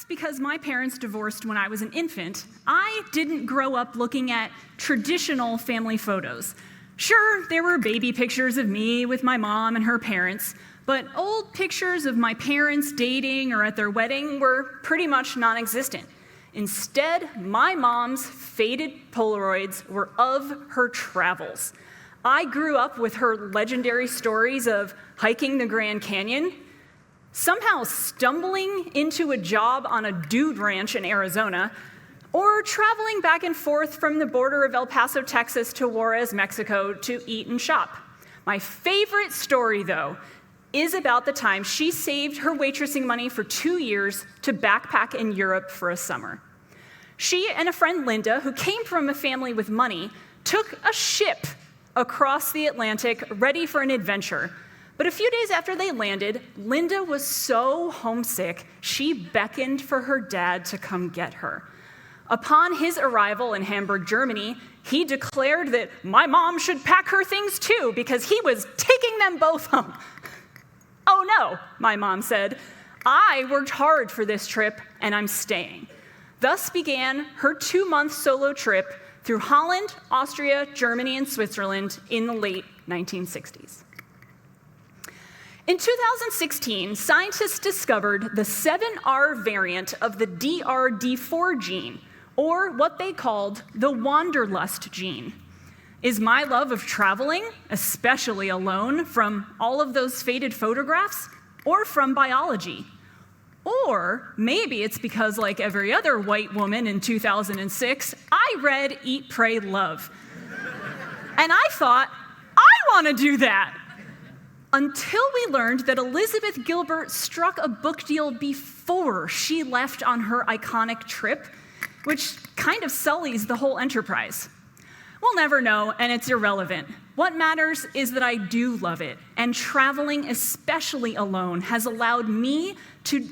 Perhaps because my parents divorced when I was an infant, I didn't grow up looking at traditional family photos. Sure, there were baby pictures of me with my mom and her parents, but old pictures of my parents dating or at their wedding were pretty much non-existent. Instead, my mom's faded Polaroids were of her travels. I grew up with her legendary stories of hiking the Grand Canyon, somehow stumbling into a job on a dude ranch in Arizona, or traveling back and forth from the border of El Paso, Texas to Juarez, Mexico to eat and shop. My favorite story, though, is about the time she saved her waitressing money for 2 years to backpack in Europe for a summer. She and a friend, Linda, who came from a family with money, took a ship across the Atlantic, ready for an adventure. But a few days after they landed, Linda was so homesick, she beckoned for her dad to come get her. Upon his arrival in Hamburg, Germany, he declared that my mom should pack her things too, because he was taking them both home. "Oh no," my mom said. "I worked hard for this trip, and I'm staying." Thus began her 2-month solo trip through Holland, Austria, Germany, and Switzerland in the late 1960s. In 2016, scientists discovered the 7R variant of the DRD4 gene, or what they called the wanderlust gene. Is my love of traveling, especially alone, from all of those faded photographs, or from biology? Or maybe it's because, like every other white woman in 2006, I read Eat, Pray, Love. And I thought, I want to do that. Until we learned that Elizabeth Gilbert struck a book deal before she left on her iconic trip, which kind of sullies the whole enterprise. We'll never know, and it's irrelevant. What matters is that I do love it, and traveling, especially alone, has allowed me to,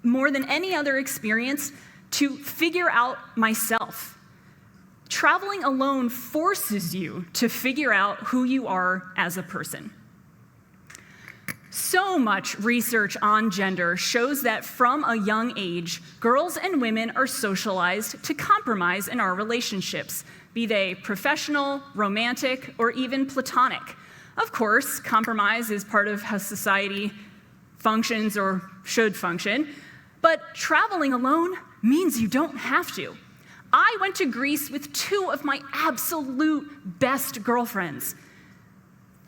more than any other experience, to figure out myself. Traveling alone forces you to figure out who you are as a person. So much research on gender shows that from a young age, girls and women are socialized to compromise in our relationships, be they professional, romantic, or even platonic. Of course, compromise is part of how society functions or should function, but traveling alone means you don't have to. I went to Greece with 2 of my absolute best girlfriends.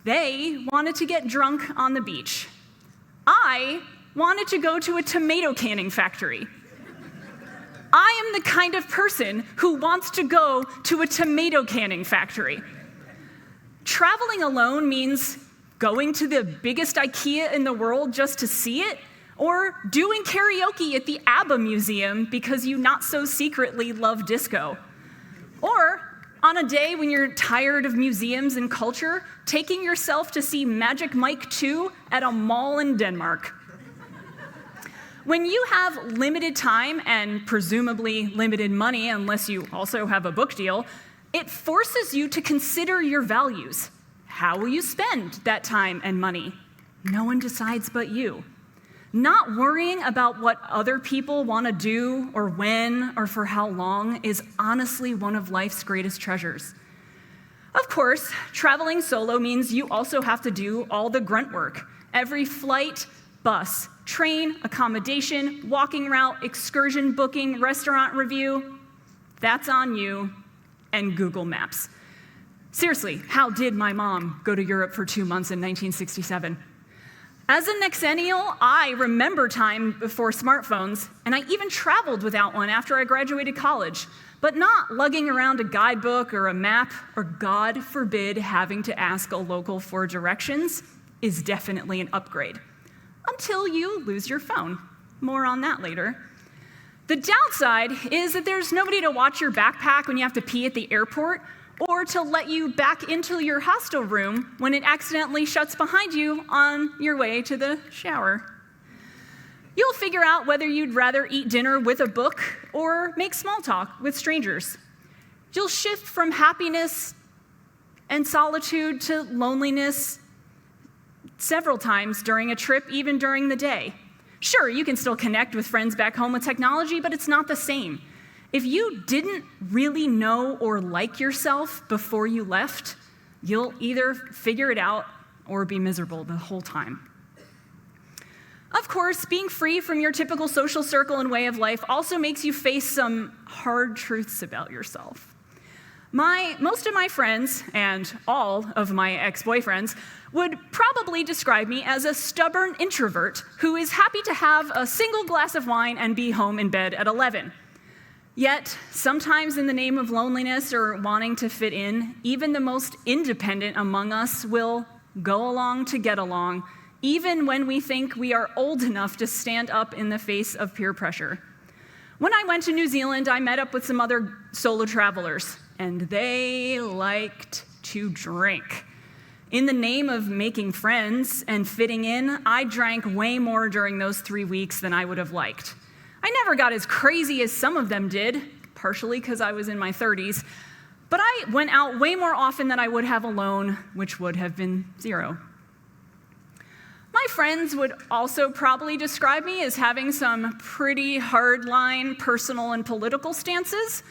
They wanted to get drunk on the beach. I wanted to go to a tomato canning factory. I am the kind of person who wants to go to a tomato canning factory. Traveling alone means going to the biggest IKEA in the world just to see it, or doing karaoke at the ABBA Museum because you not so secretly love disco. Or on a day when you're tired of museums and culture, taking yourself to see Magic Mike 2 at a mall in Denmark. When you have limited time and presumably limited money, unless you also have a book deal, it forces you to consider your values. How will you spend that time and money? No one decides but you. Not worrying about what other people want to do or when or for how long is honestly one of life's greatest treasures. Of course, traveling solo means you also have to do all the grunt work. Every flight, bus, train, accommodation, walking route, excursion booking, restaurant review, that's on you and Google Maps. Seriously, how did my mom go to Europe for 2 months in 1967? As a Nexennial, I remember time before smartphones, and I even traveled without one after I graduated college, but not lugging around a guidebook or a map, or God forbid having to ask a local for directions is definitely an upgrade. Until you lose your phone. More on that later. The downside is that there's nobody to watch your backpack when you have to pee at the airport, or to let you back into your hostel room when it accidentally shuts behind you on your way to the shower. You'll figure out whether you'd rather eat dinner with a book or make small talk with strangers. You'll shift from happiness and solitude to loneliness several times during a trip, even during the day. Sure, you can still connect with friends back home with technology, but it's not the same. If you didn't really know or like yourself before you left, you'll either figure it out or be miserable the whole time. Of course, being free from your typical social circle and way of life also makes you face some hard truths about yourself. Most of my friends, and all of my ex-boyfriends, would probably describe me as a stubborn introvert who is happy to have a single glass of wine and be home in bed at 11. Yet, sometimes in the name of loneliness or wanting to fit in, even the most independent among us will go along to get along, even when we think we are old enough to stand up in the face of peer pressure. When I went to New Zealand, I met up with some other solo travelers, and they liked to drink. In the name of making friends and fitting in, I drank way more during those 3 weeks than I would have liked. I never got as crazy as some of them did, partially because I was in my 30s, but I went out way more often than I would have alone, which would have been 0. My friends would also probably describe me as having some pretty hardline personal and political stances,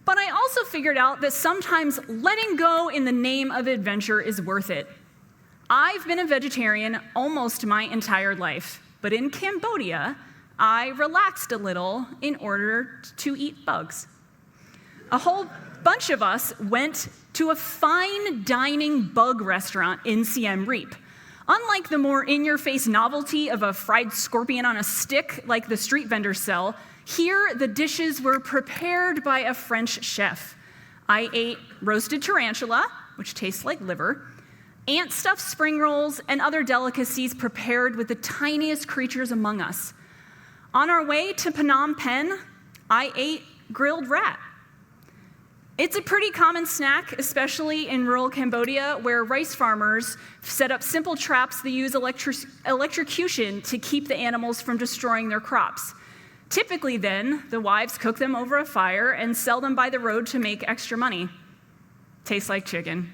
but I also figured out that sometimes letting go in the name of adventure is worth it. I've been a vegetarian almost my entire life, but in Cambodia, I relaxed a little in order to eat bugs. A whole bunch of us went to a fine dining bug restaurant in Siem Reap. Unlike the more in-your-face novelty of a fried scorpion on a stick like the street vendors sell, here the dishes were prepared by a French chef. I ate roasted tarantula, which tastes like liver, ant-stuffed spring rolls, and other delicacies prepared with the tiniest creatures among us. On our way to Phnom Penh, I ate grilled rat. It's a pretty common snack, especially in rural Cambodia, where rice farmers set up simple traps that use electrocution to keep the animals from destroying their crops. Typically then, the wives cook them over a fire and sell them by the road to make extra money. Tastes like chicken.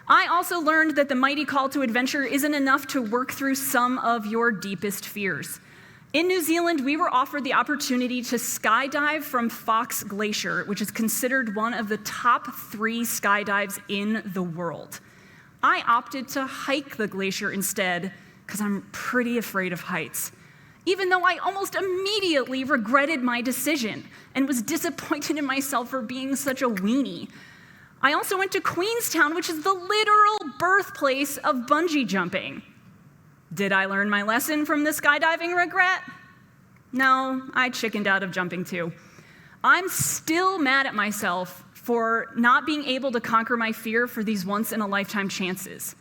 I also learned that the mighty call to adventure isn't enough to work through some of your deepest fears. In New Zealand, we were offered the opportunity to skydive from Fox Glacier, which is considered one of the top 3 skydives in the world. I opted to hike the glacier instead because I'm pretty afraid of heights, even though I almost immediately regretted my decision and was disappointed in myself for being such a weenie. I also went to Queenstown, which is the literal birthplace of bungee jumping. Did I learn my lesson from the skydiving regret? No, I chickened out of jumping too. I'm still mad at myself for not being able to conquer my fear for these once-in-a-lifetime chances.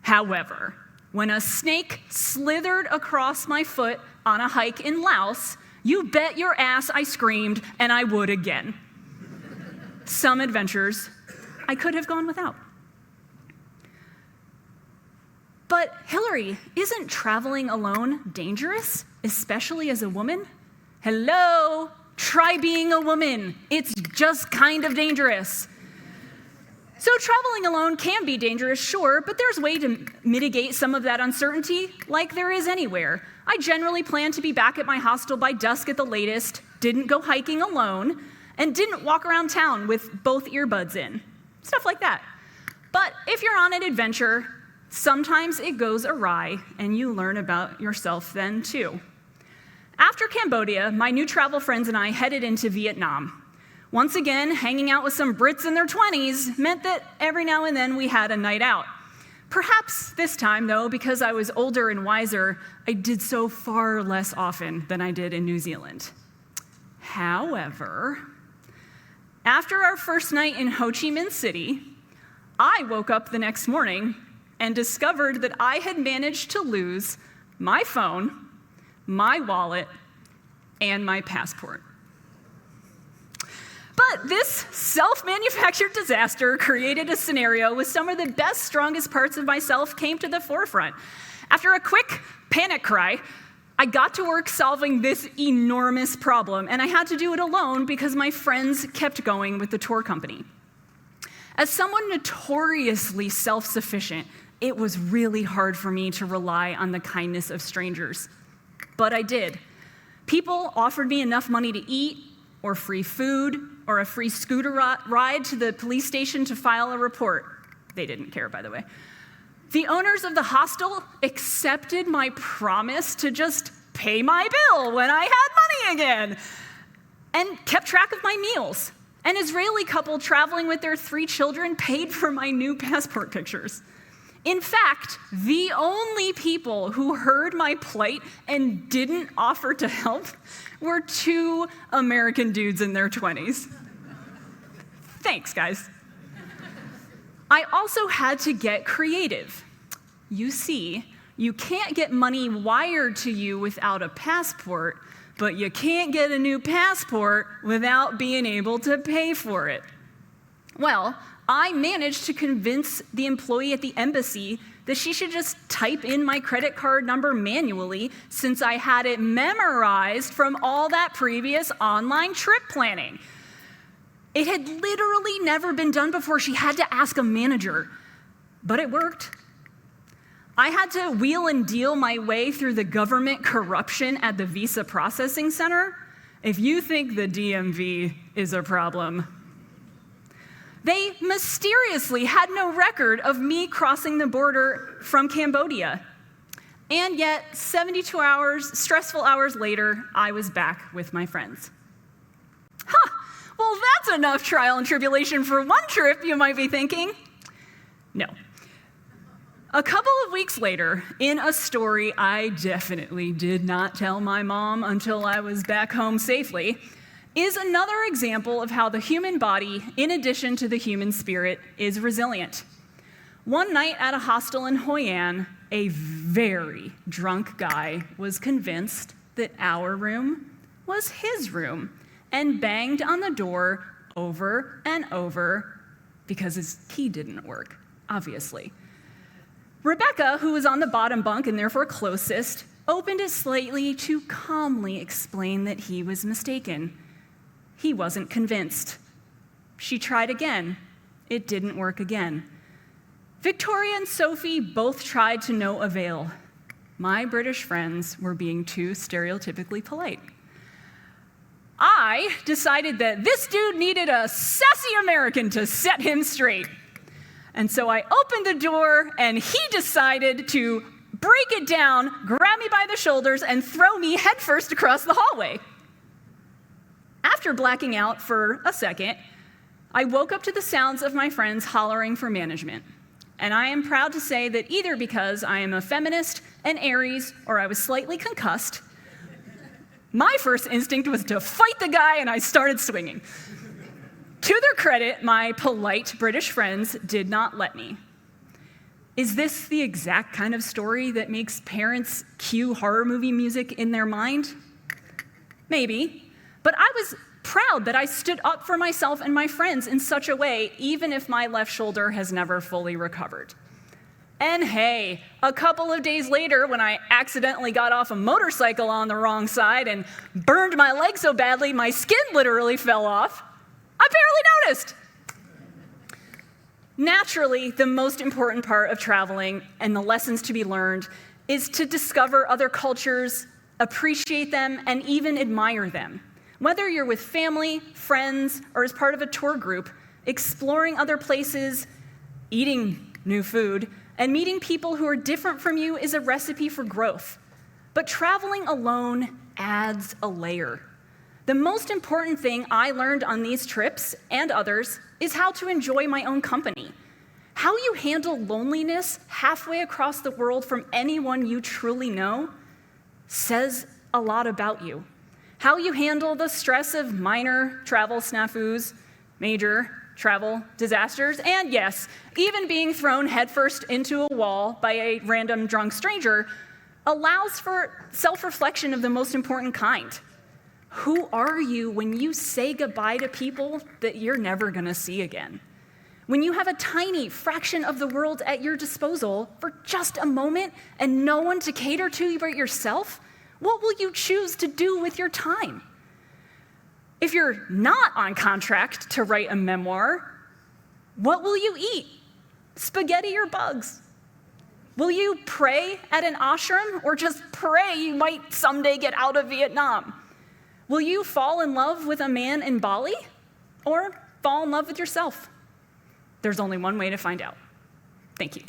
However, when a snake slithered across my foot on a hike in Laos, you bet your ass I screamed, and I would again. Some adventures I could have gone without. But Hilary, isn't traveling alone dangerous, especially as a woman? Hello, try being a woman. It's just kind of dangerous. So traveling alone can be dangerous, sure, but there's a way to mitigate some of that uncertainty, like there is anywhere. I generally plan to be back at my hostel by dusk at the latest, didn't go hiking alone, and didn't walk around town with both earbuds in. Stuff like that. But if you're on an adventure, sometimes it goes awry, and you learn about yourself then, too. After Cambodia, my new travel friends and I headed into Vietnam. Once again, hanging out with some Brits in their 20s meant that every now and then we had a night out. Perhaps this time, though, because I was older and wiser, I did so far less often than I did in New Zealand. However, after our first night in Ho Chi Minh City, I woke up the next morning and discovered that I had managed to lose my phone, my wallet, and my passport. But this self-manufactured disaster created a scenario where some of the best, strongest parts of myself came to the forefront. After a quick panic cry, I got to work solving this enormous problem, and I had to do it alone because my friends kept going with the tour company. As someone notoriously self-sufficient it was really hard for me to rely on the kindness of strangers. But I did. People offered me enough money to eat, or free food, or a free scooter ride to the police station to file a report. They didn't care, by the way. The owners of the hostel accepted my promise to just pay my bill when I had money again, and kept track of my meals. An Israeli couple traveling with their 3 children paid for my new passport pictures. In fact, the only people who heard my plight and didn't offer to help were 2 American dudes in their 20s. Thanks, guys. I also had to get creative. You see, you can't get money wired to you without a passport, but you can't get a new passport without being able to pay for it. Well, I managed to convince the employee at the embassy that she should just type in my credit card number manually, since I had it memorized from all that previous online trip planning. It had literally never been done before. She had to ask a manager, but it worked. I had to wheel and deal my way through the government corruption at the visa processing center. If you think the DMV is a problem, they mysteriously had no record of me crossing the border from Cambodia. And yet, 72 hours, stressful hours later, I was back with my friends. Well, that's enough trial and tribulation for one trip, you might be thinking. No. A couple of weeks later, in a story I definitely did not tell my mom until I was back home safely, is another example of how the human body, in addition to the human spirit, is resilient. One night at a hostel in Hoi An, a very drunk guy was convinced that our room was his room and banged on the door over and over because his key didn't work, obviously. Rebecca, who was on the bottom bunk and therefore closest, opened it slightly to calmly explain that he was mistaken. He wasn't convinced. She tried again. It didn't work again. Victoria and Sophie both tried to no avail. My British friends were being too stereotypically polite. I decided that this dude needed a sassy American to set him straight. And so I opened the door, and he decided to break it down, grab me by the shoulders, and throw me headfirst across the hallway. After blacking out for a second, I woke up to the sounds of my friends hollering for management. And I am proud to say that either because I am a feminist, an Aries, or I was slightly concussed, my first instinct was to fight the guy, and I started swinging. To their credit, my polite British friends did not let me. Is this the exact kind of story that makes parents cue horror movie music in their mind? Maybe. But I was proud that I stood up for myself and my friends in such a way, even if my left shoulder has never fully recovered. And hey, a couple of days later, when I accidentally got off a motorcycle on the wrong side and burned my leg so badly my skin literally fell off, I barely noticed. Naturally, the most important part of traveling and the lessons to be learned is to discover other cultures, appreciate them, and even admire them. Whether you're with family, friends, or as part of a tour group, exploring other places, eating new food, and meeting people who are different from you is a recipe for growth. But traveling alone adds a layer. The most important thing I learned on these trips, and others, is how to enjoy my own company. How you handle loneliness halfway across the world from anyone you truly know says a lot about you. How you handle the stress of minor travel snafus, major travel disasters, and yes, even being thrown headfirst into a wall by a random drunk stranger allows for self-reflection of the most important kind. Who are you when you say goodbye to people that you're never gonna see again? When you have a tiny fraction of the world at your disposal for just a moment and no one to cater to but yourself, what will you choose to do with your time? If you're not on contract to write a memoir, what will you eat? Spaghetti or bugs? Will you pray at an ashram or just pray you might someday get out of Vietnam? Will you fall in love with a man in Bali or fall in love with yourself? There's only one way to find out. Thank you.